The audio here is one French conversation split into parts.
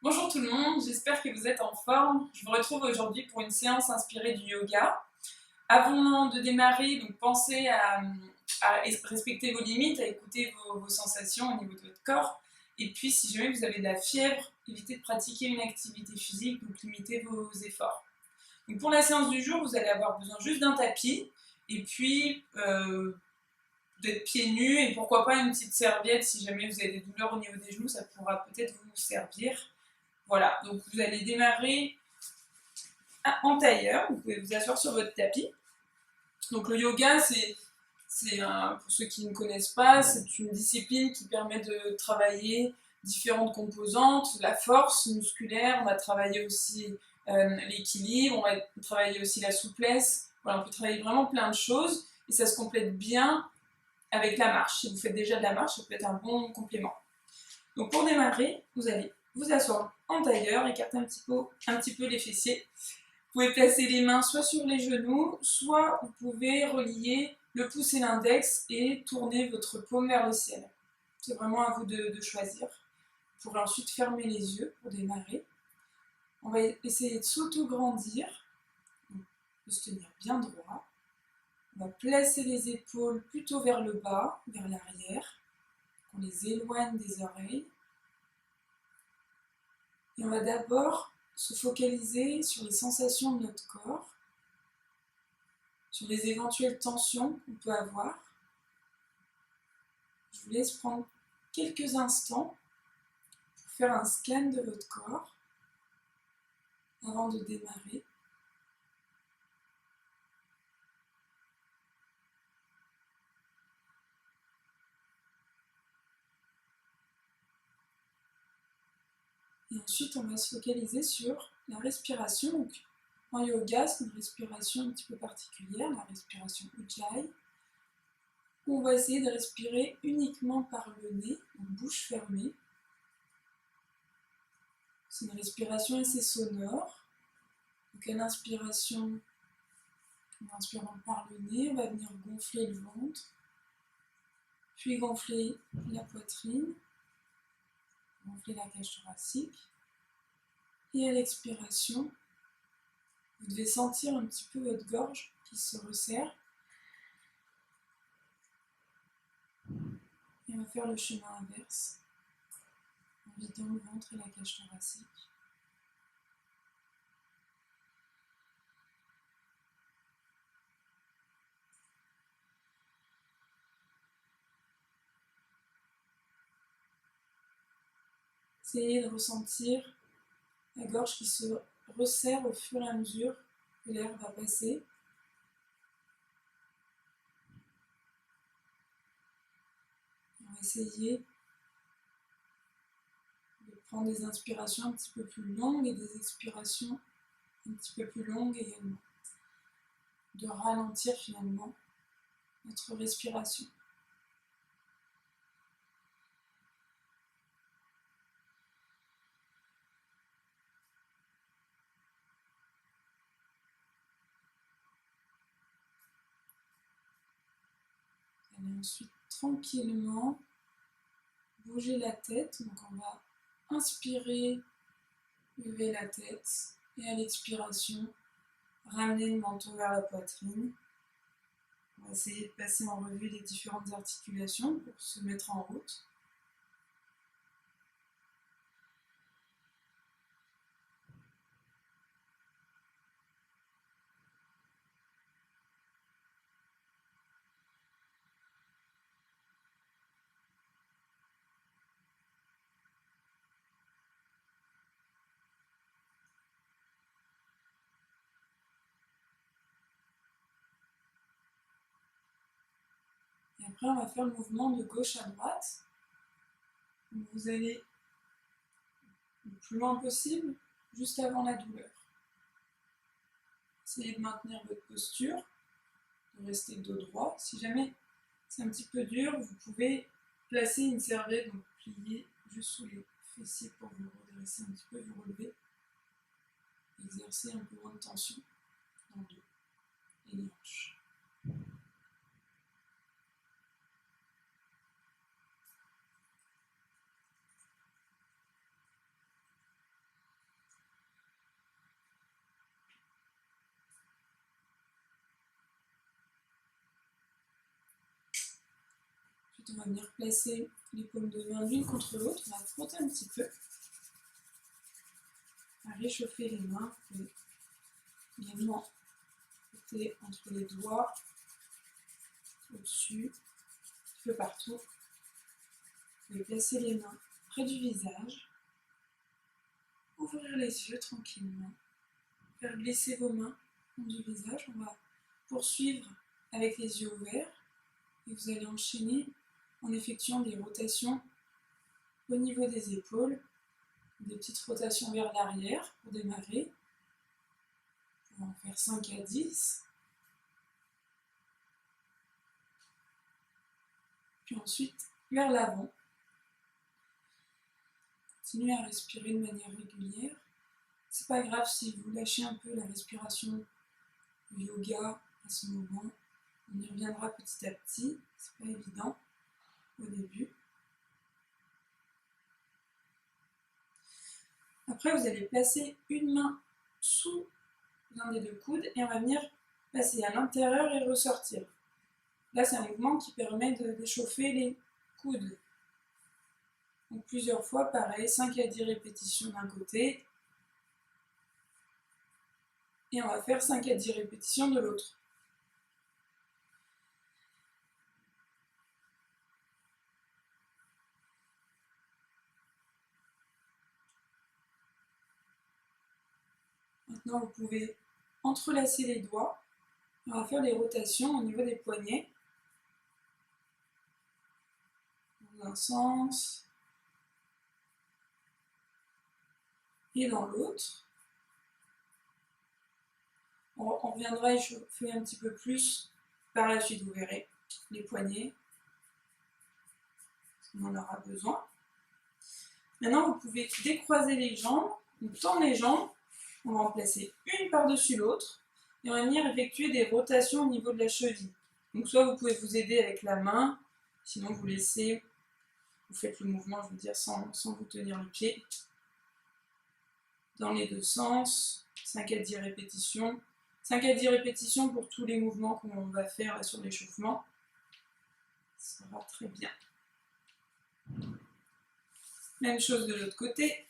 Bonjour tout le monde, j'espère que vous êtes en forme. Je vous retrouve aujourd'hui pour une séance inspirée du yoga. Avant de démarrer, donc pensez à respecter vos limites, à écouter vos sensations au niveau de votre corps. Et puis si jamais vous avez de la fièvre, évitez de pratiquer une activité physique, donc limitez vos efforts. Donc pour la séance du jour, vous allez avoir besoin juste d'un tapis et puis d'être pieds nus et pourquoi pas une petite serviette si jamais vous avez des douleurs au niveau des genoux, ça pourra peut-être vous servir. Voilà, donc vous allez démarrer en tailleur, vous pouvez vous asseoir sur votre tapis. Donc le yoga, pour ceux qui ne connaissent pas, c'est une discipline qui permet de travailler différentes composantes, la force musculaire, on va travailler aussi l'équilibre, on va travailler aussi la souplesse, voilà, on peut travailler vraiment plein de choses et ça se complète bien avec la marche. Si vous faites déjà de la marche, ça peut être un bon complément. Donc pour démarrer, vous allez vous asseoir en tailleur, écarter un petit peu les fessiers. Vous pouvez placer les mains soit sur les genoux, soit vous pouvez relier le pouce et l'index et tourner votre paume vers le ciel. C'est vraiment à vous de choisir. Vous pourrez ensuite fermer les yeux pour démarrer. On va essayer de s'auto-grandir, de se tenir bien droit. On va placer les épaules plutôt vers le bas, vers l'arrière. On les éloigne des oreilles. Et on va d'abord se focaliser sur les sensations de notre corps, sur les éventuelles tensions qu'on peut avoir. Je vous laisse prendre quelques instants pour faire un scan de votre corps avant de démarrer. Et ensuite, on va se focaliser sur la respiration. Donc, en yoga, c'est une respiration un petit peu particulière, la respiration Ujjayi. On va essayer de respirer uniquement par le nez, donc bouche fermée. C'est une respiration assez sonore. Donc, à l'inspiration, en inspirant par le nez, on va venir gonfler le ventre, puis gonfler la poitrine, gonfler la cage thoracique. Et à l'expiration, vous devez sentir un petit peu votre gorge qui se resserre. Et on va faire le chemin inverse, en vidant le ventre et la cage thoracique. Essayez de ressentir la gorge qui se resserre au fur et à mesure que l'air va passer. On va essayer de prendre des inspirations un petit peu plus longues et des expirations un petit peu plus longues également. De ralentir finalement notre respiration. Allez ensuite tranquillement bouger la tête. Donc on va inspirer, lever la tête et à l'expiration, ramener le menton vers la poitrine. On va essayer de passer en revue les différentes articulations pour se mettre en route. Et après, on va faire le mouvement de gauche à droite. Donc vous allez le plus loin possible, juste avant la douleur. Essayez de maintenir votre posture, de rester dos droit. Si jamais c'est un petit peu dur, vous pouvez placer une serviette, donc plier juste sous les fessiers pour vous redresser un petit peu, vous relever. Exercer un peu moins de tension dans le dos et les hanches. Ensuite, on va venir placer les paumes de main l'une contre l'autre. On va frotter un petit peu. On va réchauffer les mains. Vous pouvez également frotter entre les doigts, au-dessus, un peu partout. Vous pouvez placer les mains près du visage. Ouvrir les yeux tranquillement. Faire glisser vos mains au fond du visage. On va poursuivre avec les yeux ouverts. Et vous allez enchaîner en effectuant des rotations au niveau des épaules, des petites rotations vers l'arrière pour démarrer. On va en faire 5 à 10. Puis ensuite vers l'avant. Continuez à respirer de manière régulière. C'est pas grave si vous lâchez un peu la respiration du yoga à ce moment. On y reviendra petit à petit, c'est pas évident au début. Après, vous allez placer une main sous l'un des deux coudes et on va venir passer à l'intérieur et ressortir. Là, c'est un mouvement qui permet d'échauffer les coudes. Donc plusieurs fois, pareil, 5 à 10 répétitions d'un côté. Et on va faire 5 à 10 répétitions de l'autre. Maintenant, vous pouvez entrelacer les doigts. On va faire des rotations au niveau des poignets. Dans un sens et dans l'autre. On reviendra échauffer un petit peu plus par la suite, vous verrez, les poignets. On en aura besoin. Maintenant, vous pouvez décroiser les jambes, donc tendre les jambes. On va en placer une par-dessus l'autre et on va venir effectuer des rotations au niveau de la cheville. Donc soit vous pouvez vous aider avec la main, sinon vous laissez, vous faites le mouvement, je veux dire, sans vous tenir le pied. Dans les deux sens, 5 à 10 répétitions. 5 à 10 répétitions pour tous les mouvements qu'on va faire là, sur l'échauffement. Ça sera très bien. Même chose de l'autre côté.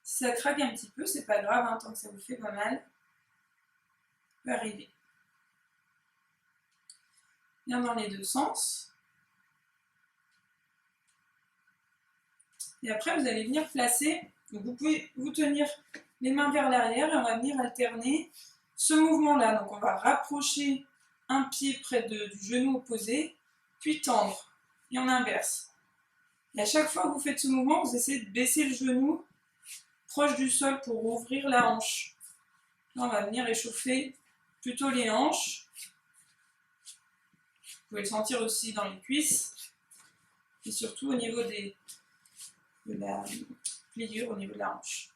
Si ça craque un petit peu, c'est pas grave, hein, tant que ça vous fait pas mal. Ça peut arriver. Bien dans les deux sens. Et après, vous allez venir placer, donc vous pouvez vous tenir les mains vers l'arrière et on va venir alterner ce mouvement-là. Donc on va rapprocher un pied près du genou opposé, puis tendre, et on inverse. Et à chaque fois que vous faites ce mouvement, vous essayez de baisser le genou proche du sol pour ouvrir la hanche. Là, on va venir échauffer plutôt les hanches. Vous pouvez le sentir aussi dans les cuisses, et surtout au niveau de la pliure, au niveau de la hanche.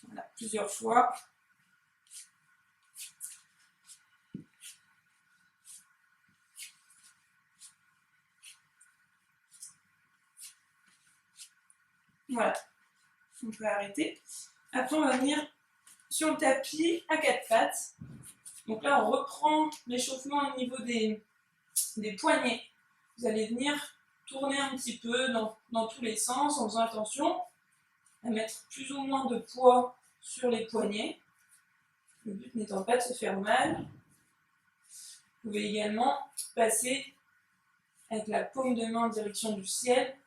Voilà, plusieurs fois. Voilà, on peut arrêter. Après, on va venir sur le tapis à quatre pattes. Donc là, on reprend l'échauffement au niveau des poignets. Vous allez venir tourner un petit peu dans tous les sens en faisant attention à mettre plus ou moins de poids sur les poignets. Le but n'étant pas de se faire mal. Vous pouvez également passer avec la paume de main en direction du ciel.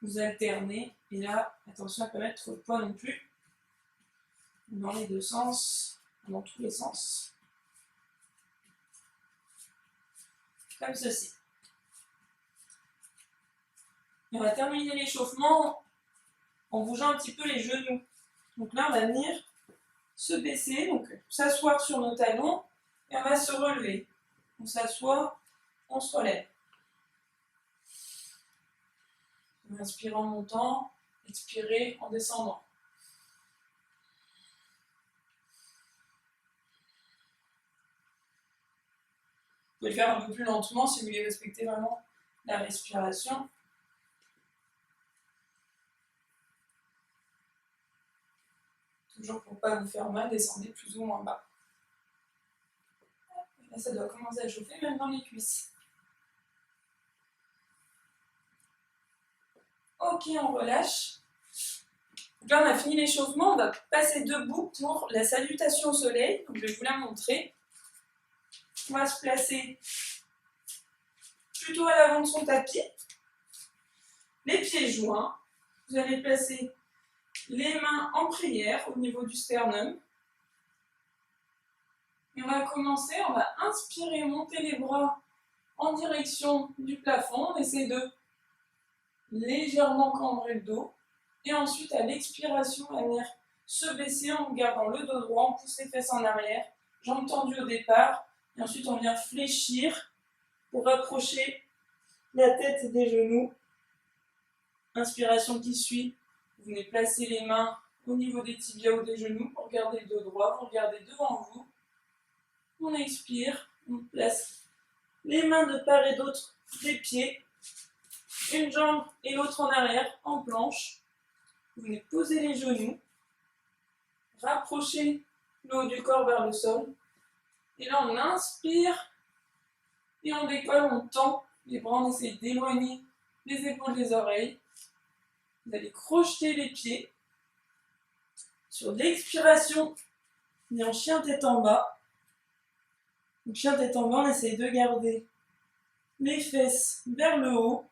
Vous alternez. Et là, attention à ne pas mettre trop de poids non plus. Dans les deux sens, dans tous les sens. Comme ceci. Et on va terminer l'échauffement en bougeant un petit peu les genoux. Donc là, on va venir se baisser, donc s'asseoir sur nos talons et on va se relever. On s'assoit, on se relève. Inspirez en montant, expirez en descendant. Vous pouvez le faire un peu plus lentement si vous voulez respecter vraiment la respiration. Toujours pour ne pas vous faire mal, descendez plus ou moins bas. Là, ça doit commencer à chauffer, même dans les cuisses. Ok, on relâche. Donc là, on a fini l'échauffement. On va passer debout pour la salutation au soleil. Donc, je vais vous la montrer. On va se placer plutôt à l'avant de son tapis. Les pieds joints. Vous allez placer les mains en prière au niveau du sternum. Et on va commencer, on va inspirer, monter les bras en direction du plafond. On essaie de légèrement cambrer le dos. Et ensuite, à l'expiration, on va venir se baisser en gardant le dos droit. On pousse les fesses en arrière, jambes tendues au départ. Et ensuite, on vient fléchir pour rapprocher la tête des genoux. Inspiration qui suit. Vous venez placer les mains au niveau des tibias ou des genoux pour garder le dos droit. Vous regardez devant vous. On expire. On place les mains de part et d'autre des pieds. Une jambe et l'autre en arrière, en planche. Vous venez poser les genoux. Rapprochez le haut du corps vers le sol. Et là, on inspire. Et on décolle, on tend les bras. On essaie d'éloigner les épaules des oreilles. Vous allez crocheter les pieds. Sur l'expiration, on est en chien tête en bas. Donc, chien tête en bas, on essaie de garder les fesses vers le haut,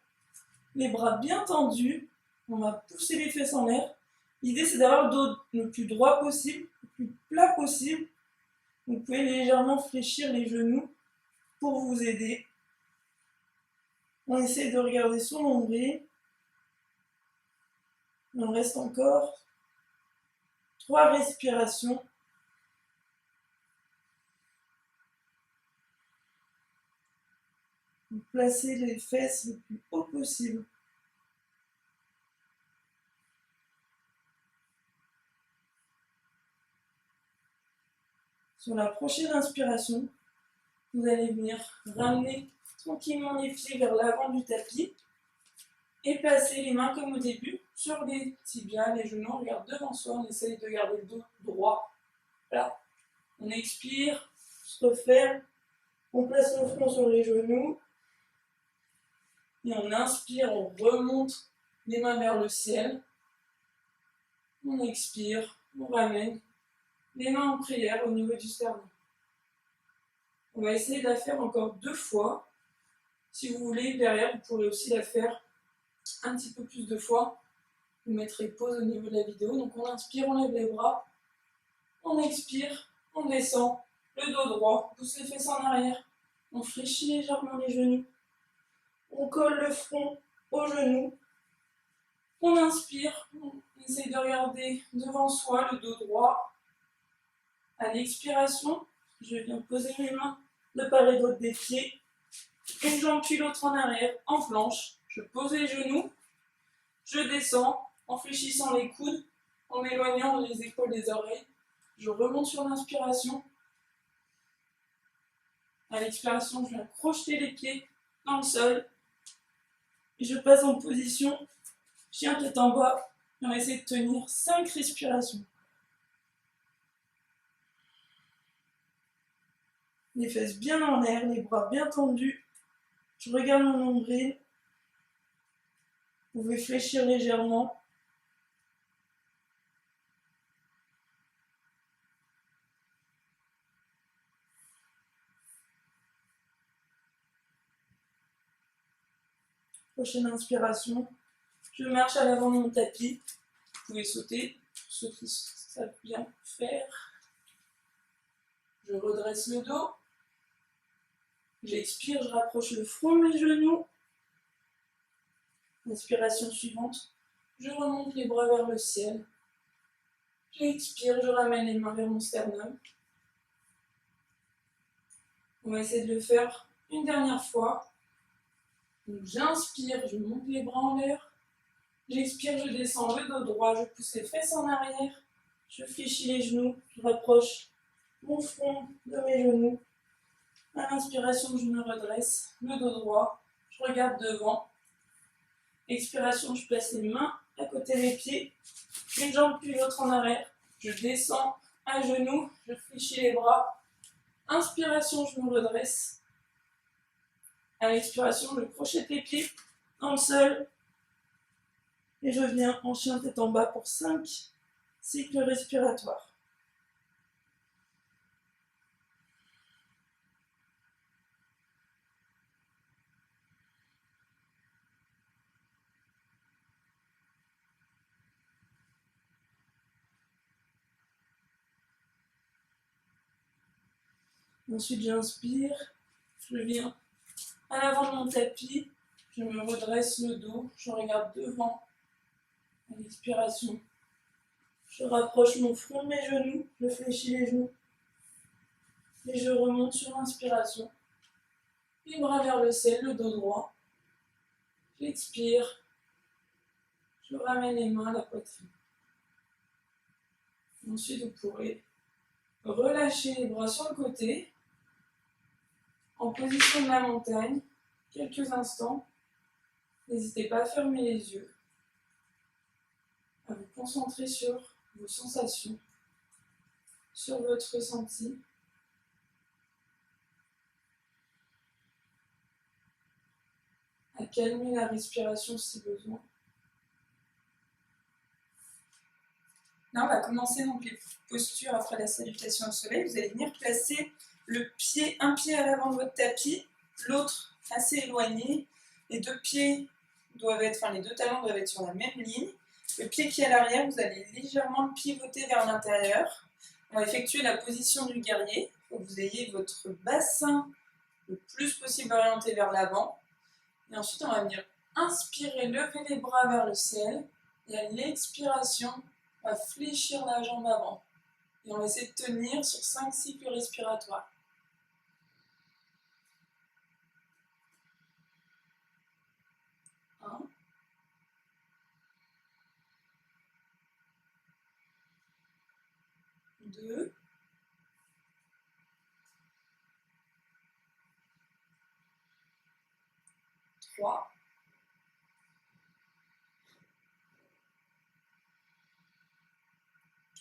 les bras bien tendus. On va pousser les fesses en l'air. L'idée, c'est d'avoir le dos le plus droit possible, le plus plat possible. Vous pouvez légèrement fléchir les genoux pour vous aider. On essaie de regarder son nombril. Il en reste encore 3 respirations. Vous placez les fesses le plus haut possible. Sur la prochaine inspiration, vous allez venir ramener tranquillement les pieds vers l'avant du tapis et placer les mains comme au début sur les tibias, les genoux. On regarde devant soi, on essaye de garder le dos droit. Là, on expire, on se referme, on place le front sur les genoux et on inspire, on remonte les mains vers le ciel. On expire, on ramène les mains en prière au niveau du sternum. On va essayer de la faire encore 2 fois. Si vous voulez, derrière, vous pourrez aussi la faire un petit peu plus de fois. Vous mettrez pause au niveau de la vidéo. Donc on inspire, on lève les bras. On expire, on descend. Le dos droit, on pousse les fesses en arrière. On fléchit légèrement les genoux. On colle le front aux genoux. On inspire, on essaye de regarder devant soi, le dos droit. À l'expiration, je viens poser mes mains de part et d'autre des pieds. Une jambe puis l'autre en arrière, en planche. Je pose les genoux. Je descends en fléchissant les coudes, en éloignant les épaules des oreilles. Je remonte sur l'inspiration. À l'expiration, je viens crocheter les pieds dans le sol. Et je passe en position chien tête en bas. Et on va essayer de tenir 5 respirations. Les fesses bien en l'air, les bras bien tendus. Je regarde mon nombril. Vous pouvez fléchir légèrement. Prochaine inspiration. Je marche à l'avant de mon tapis. Vous pouvez sauter, pour ceux qui savent bien faire. Je redresse le dos. J'expire, je rapproche le front de mes genoux. Inspiration suivante. Je remonte les bras vers le ciel. J'expire, je ramène les mains vers mon sternum. On va essayer de le faire une dernière fois. Donc j'inspire, je monte les bras en l'air. J'expire, je descends le dos droit, je pousse les fesses en arrière. Je fléchis les genoux, je rapproche mon front de mes genoux. À l'inspiration, je me redresse, le dos droit, je regarde devant. Expiration, je place les mains à côté des pieds, une jambe puis l'autre en arrière. Je descends à genoux, je fléchis les bras. Inspiration, je me redresse. À l'expiration, je crochette les pieds dans le sol. Et je viens en chien tête en bas pour 5 cycles respiratoires. Ensuite, j'inspire, je viens à l'avant de mon tapis, je me redresse le dos, je regarde devant. À l'expiration, je rapproche mon front de mes genoux, je fléchis les genoux et je remonte sur l'inspiration. Les bras vers le ciel, le dos droit. J'expire, je ramène les mains à la poitrine. Ensuite, vous pourrez relâcher les bras sur le côté, en position de la montagne, quelques instants. N'hésitez pas à fermer les yeux, à vous concentrer sur vos sensations, sur votre ressenti. À calmer la respiration si besoin. Là, on va commencer donc les postures après la salutation au soleil. Vous allez venir placer un pied à l'avant de votre tapis, l'autre assez éloigné. Les deux talons doivent être sur la même ligne. Le pied qui est à l'arrière, vous allez légèrement le pivoter vers l'intérieur. On va effectuer la position du guerrier. Il faut que vous ayez votre bassin le plus possible orienté vers l'avant. Et ensuite, on va venir inspirer, lever les bras vers le ciel. Et à l'expiration, on va fléchir la jambe avant. Et on va essayer de tenir sur 5 cycles respiratoires. 1, 2, 3,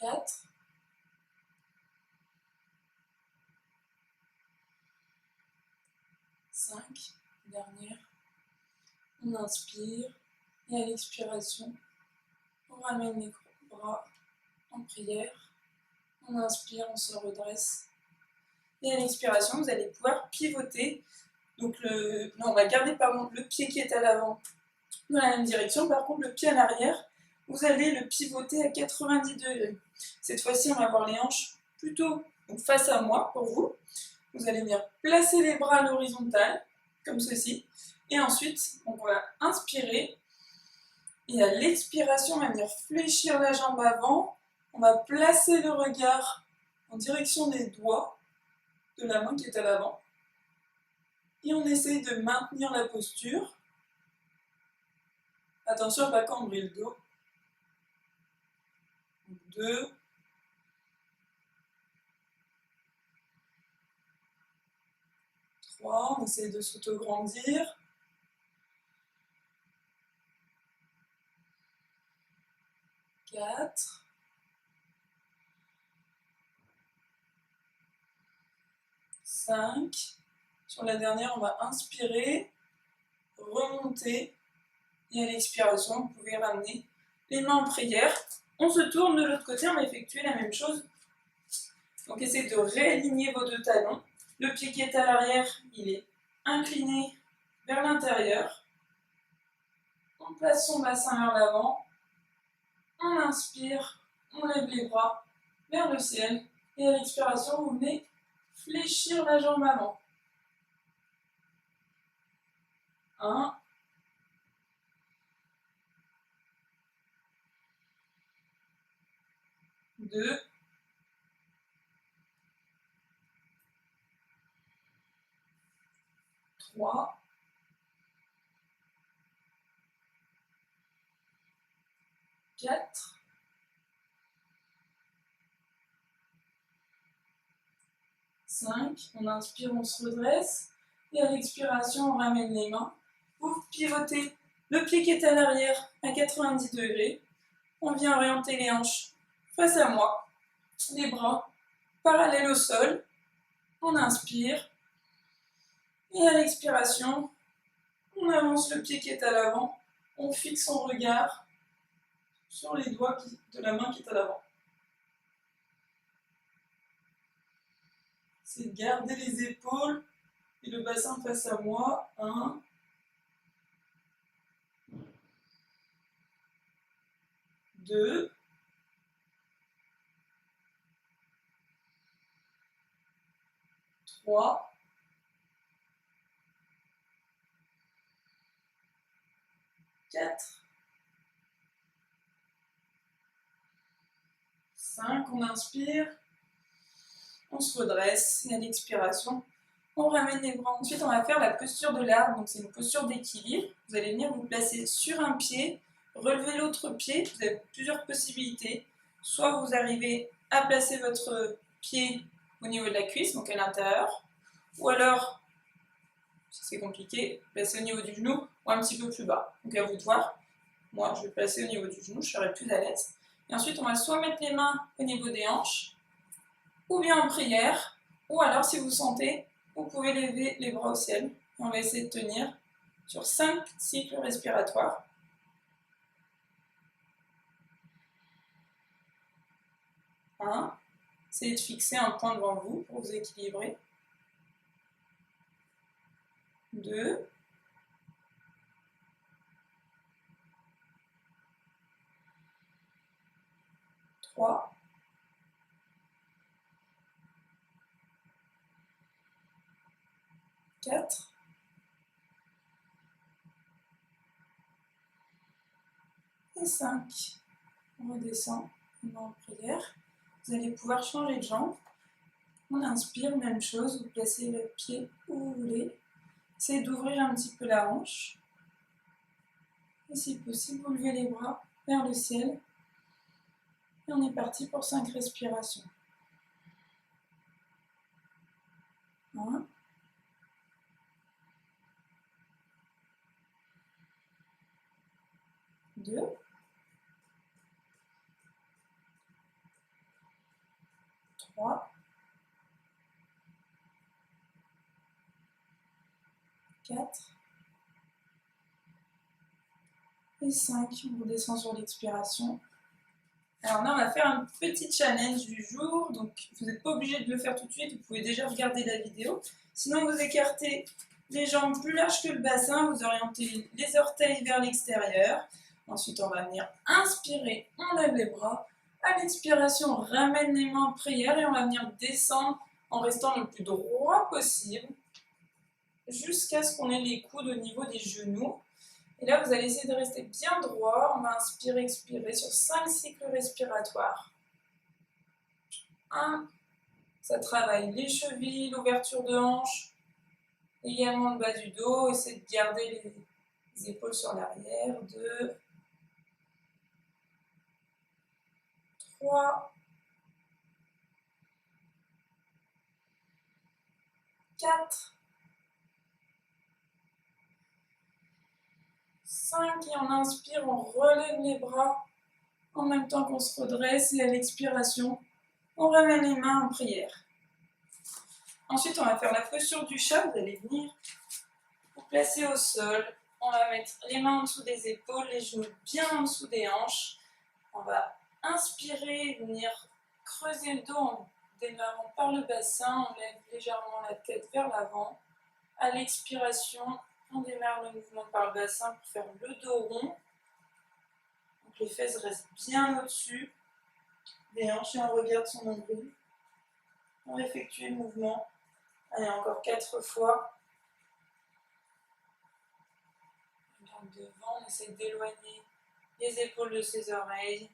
4, 5, dernière. On inspire et à l'expiration, on ramène les bras en prière. On inspire, on se redresse. Et à l'expiration, vous allez pouvoir pivoter. Donc on va garder le pied qui est à l'avant dans la même direction. Par contre, le pied à l'arrière, vous allez le pivoter à 90 degrés. Cette fois-ci, on va avoir les hanches plutôt face à moi pour vous. Vous allez venir placer les bras à l'horizontale, comme ceci. Et ensuite, on va inspirer. Et à l'expiration, on va venir fléchir la jambe avant. On va placer le regard en direction des doigts de la main qui est à l'avant. Et on essaye de maintenir la posture. Attention à ne pas cambrer le dos. 2, 3, on essaye de s'autograndir. 4, 5. Sur la dernière, on va inspirer, remonter. Et à l'expiration, vous pouvez ramener les mains en prière. On se tourne de l'autre côté, on va effectuer la même chose. Donc essayez de réaligner vos deux talons. Le pied qui est à l'arrière, il est incliné vers l'intérieur. On place son bassin vers l'avant. On inspire, on lève les bras vers le ciel. Et à l'expiration, vous venez fléchir la jambe avant. 1, 2, 3, 4, 5. On inspire, on se redresse. Et à l'expiration, on ramène les mains. Vous pivotez le pied qui est à l'arrière à 90 degrés. On vient orienter les hanches face à moi. les bras parallèles au sol. On inspire. Et à l'expiration, on avance le pied qui est à l'avant. On fixe son regard sur les doigts de la main qui est à l'avant. C'est de garder les épaules et le bassin face à moi. 1, 2, 3, 4, 5. On inspire. On se redresse et à l'expiration, on ramène les bras. Ensuite, on va faire la posture de l'arbre. Donc, c'est une posture d'équilibre. Vous allez venir vous placer sur un pied, relever l'autre pied. Vous avez plusieurs possibilités. Soit vous arrivez à placer votre pied au niveau de la cuisse, donc à l'intérieur, ou alors, si c'est compliqué, placer au niveau du genou ou un petit peu plus bas. Donc, à vous de voir. Moi, je vais placer au niveau du genou, je serai plus à l'aise. Et ensuite, on va soit mettre les mains au niveau des hanches, ou bien en prière, ou alors si vous sentez, vous pouvez lever les bras au ciel. Et on va essayer de tenir sur 5 cycles respiratoires. 1, essayez de fixer un point devant vous pour vous équilibrer. 2, 3, 4, et 5. On redescend, on va en prière. Vous allez pouvoir changer de jambe. On inspire, même chose, vous placez le pied où vous voulez. Essayez d'ouvrir un petit peu la hanche. Et si possible, vous levez les bras vers le ciel. Et on est parti pour 5 respirations. 1, 2, 3, 4 et 5. On redescend sur l'expiration. Alors là, on va faire un petit challenge du jour. Donc, vous n'êtes pas obligé de le faire tout de suite. Vous pouvez déjà regarder la vidéo. Sinon, vous écartez les jambes plus larges que le bassin. Vous orientez les orteils vers l'extérieur. Ensuite, on va venir inspirer. On lève les bras. À l'expiration, on ramène les mains en prière et on va venir descendre en restant le plus droit possible jusqu'à ce qu'on ait les coudes au niveau des genoux. Et là, vous allez essayer de rester bien droit. On va inspirer, expirer sur 5 cycles respiratoires. 1, ça travaille les chevilles, l'ouverture de hanche, également le bas du dos. Essayez de garder les épaules sur l'arrière. 2, 3, 4, 5. Et on inspire, on relève les bras en même temps qu'on se redresse. Et à l'expiration, on ramène les mains en prière. Ensuite, on va faire la posture du chat. Vous allez venir vous placer au sol. On va mettre les mains en dessous des épaules, les genoux bien en dessous des hanches. On va inspirer, venir creuser le dos en démarrant par le bassin. On lève légèrement la tête vers l'avant. À l'expiration, on démarre le mouvement par le bassin pour faire le dos rond. Donc les fesses restent bien au-dessus des hanches et on regarde son nombril. On va effectuer le mouvement. Allez, encore 4 fois. On regarde devant, on essaie d'éloigner les épaules de ses oreilles.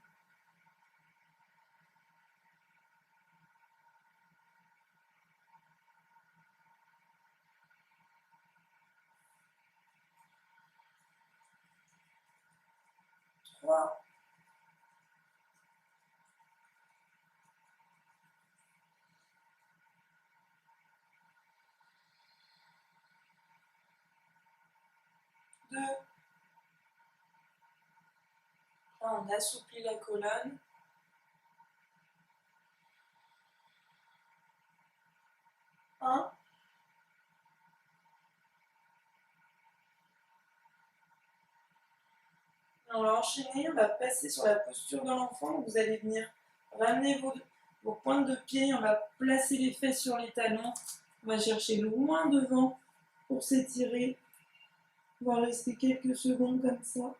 3, 2. Là, on assouplit la colonne. 1. On va enchaîner, on va passer sur la posture de l'enfant. Vous allez venir ramener vos pointes de pied, on va placer les fesses sur les talons. On va chercher loin devant pour s'étirer. On va rester quelques secondes comme ça.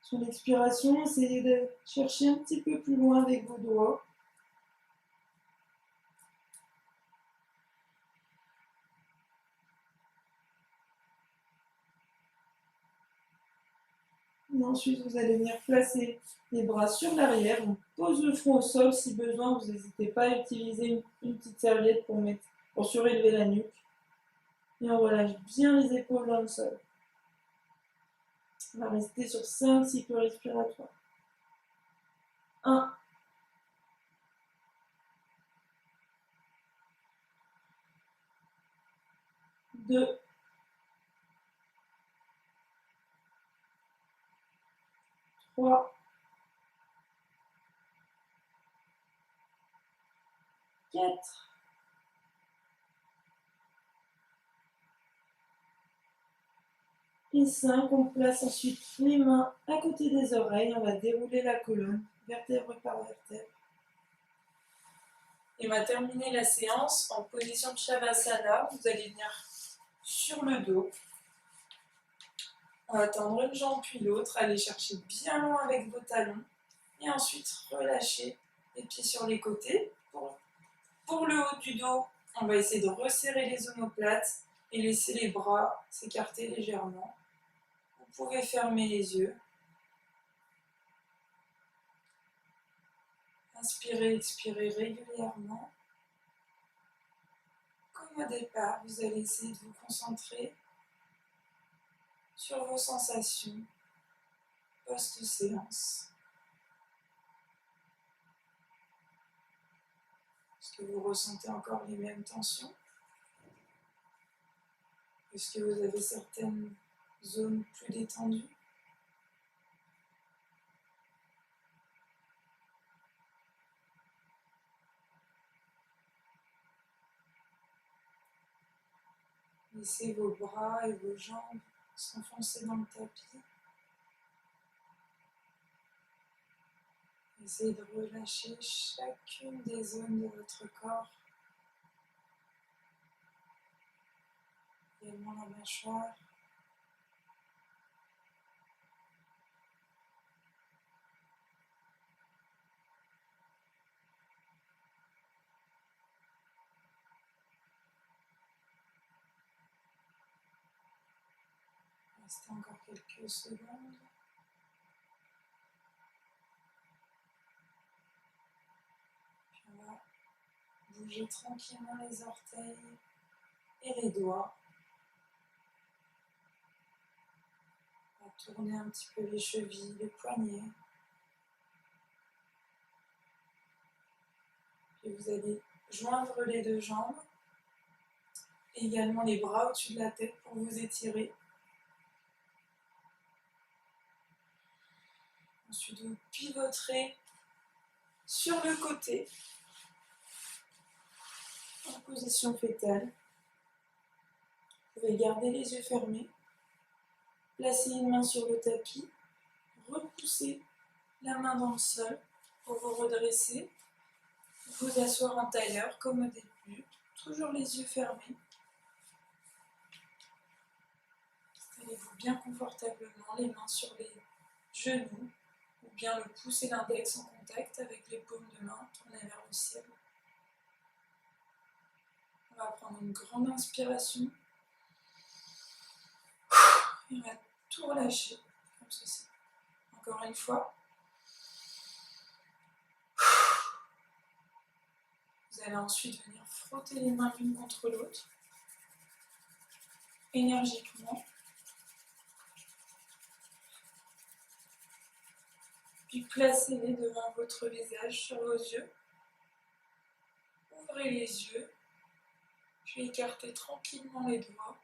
Sur l'expiration, essayez de chercher un petit peu plus loin avec vos doigts. Et ensuite, vous allez venir placer les bras sur l'arrière. On pose le front au sol. Si besoin, vous n'hésitez pas à utiliser une petite serviette pour surélever la nuque. Et on relâche bien les épaules dans le sol. On va rester sur 5 cycles respiratoires. 1. 2. 3. 4. Et 5. On place ensuite les mains à côté des oreilles. On va dérouler la colonne, vertèbre par vertèbre. Et on va terminer la séance en position de Shavasana. Vous allez venir sur le dos. On va tendre une jambe puis l'autre. Allez chercher bien loin avec vos talons. Et ensuite, relâcher les pieds sur les côtés. Pour le haut du dos, on va essayer de resserrer les omoplates et laisser les bras s'écarter légèrement. Vous pouvez fermer les yeux. Inspirez, expirez régulièrement. Comme au départ, vous allez essayer de vous concentrer sur vos sensations post-séance. Est-ce que vous ressentez encore les mêmes tensions? Est-ce que vous avez certaines zones plus détendues? Laissez vos bras et vos jambes s'enfoncer dans le tapis. Essayez de relâcher chacune des zones de votre corps. Également la mâchoire. Restez encore quelques secondes. Puis on va bouger tranquillement les orteils et les doigts. On va tourner un petit peu les chevilles, les poignets. Puis vous allez joindre les deux jambes. Et également les bras au-dessus de la tête pour vous étirer. Ensuite, vous pivoterez sur le côté en position fétale. Vous pouvez garder les yeux fermés. Placez une main sur le tapis. Repoussez la main dans le sol pour vous redresser. Vous asseoir en tailleur comme au début. Toujours les yeux fermés. Installez-vous bien confortablement, les mains sur les genoux. Ou bien le pouce et l'index en contact avec les paumes de main tournées vers le ciel. On va prendre une grande inspiration. Et on va tout relâcher, comme ceci. Encore une fois. Vous allez ensuite venir frotter les mains l'une contre l'autre. Énergiquement. Puis placez-les devant votre visage, sur vos yeux. Ouvrez les yeux. Puis écartez tranquillement les doigts.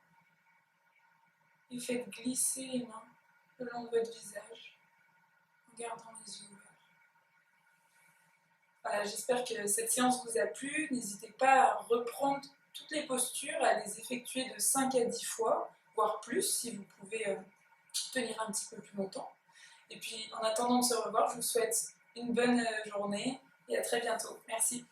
Et faites glisser les mains le long de votre visage en gardant les yeux ouverts. Voilà, j'espère que cette séance vous a plu. N'hésitez pas à reprendre toutes les postures, à les effectuer de 5 à 10 fois, voire plus si vous pouvez tenir un petit peu plus longtemps. Et puis en attendant de se revoir, je vous souhaite une bonne journée et à très bientôt. Merci.